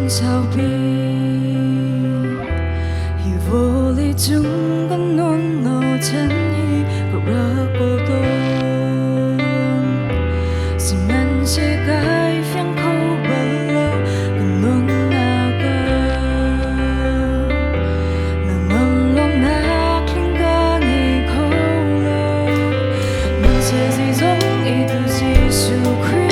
sao biết hiểu vô lý chúng con nôn nô chân hi cậu ra cô tôn xin anh sẽ gai phiang khâu bờ lâu con nôn na ga nàng mong lòng nát linh ga ngày khâu lâu mình sẽ gì giống ý từ Giêsu Christ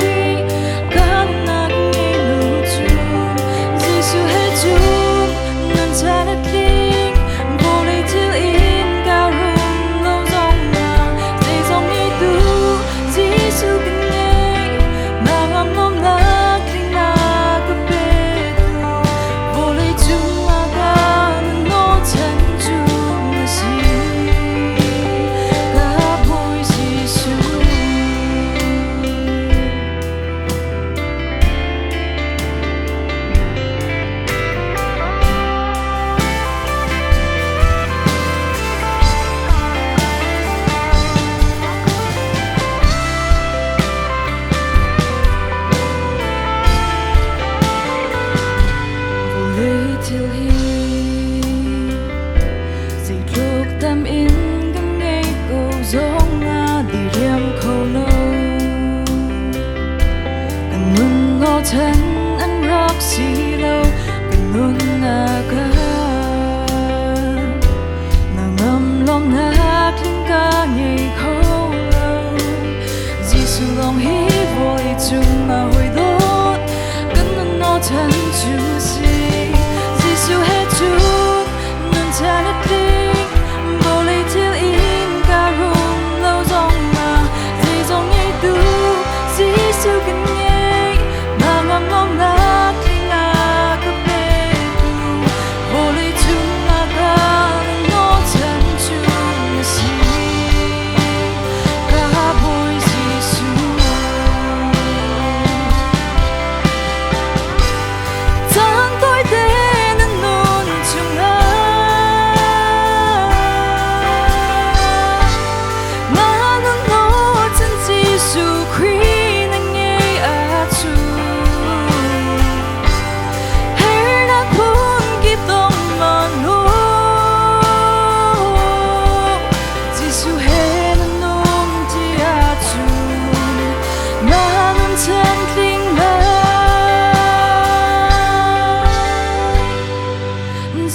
till he dì lúc tâm in găm ngay câu giống nga đi riêng khâu lâu cần nun ngó thân ăn rắc xì lâu cần nun na ga nàng ngâm lòng nát linh ca ngay khâu lâu Giêsu lòng hi vội chung mà hồi đốt cần nun ngó thân Chúa xì Giêsu hết chút nâng cha đất linh bầu lấy thiếu in ca rung lâu dòng mà dì dòng nhảy tu Giêsu gần nhảy mà ngắm ngóng nát linh à cấp bê tu bầu lấy chung là ca nâng nó chân chung xì ca bồi Giêsu tan tôi tên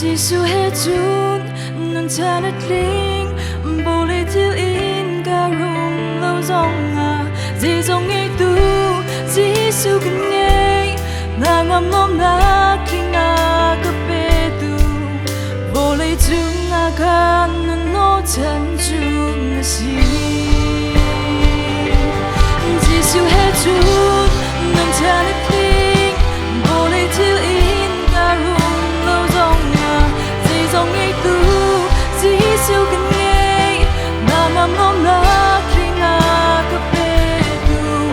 Giêsu hết chút nâng cha đất linh bầu lấy thiếu in ca rung lâu dòng à dì dòng ngay tu Giêsu gần ngay nàng ngắm ngóng nát linh à cấp bê tu bầu lấy chung à gan nâng nô chân chung xì Giêsu hết chút nâng cha đất linh bầu lấy thiếu in ca rung lâu dòng dòng ngay tu Giêsu gần ngay nàng ngắm ngóng nát linh à cấp bê tu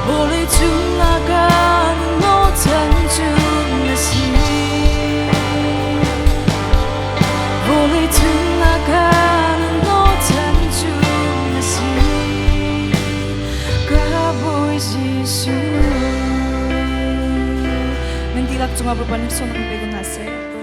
bồ lấy chung là ca nô chân chung là xì bồ lấy chung là ca nô chân chung là xì ca bồi Giêsu mentilak tunga berpanik sonang begun nase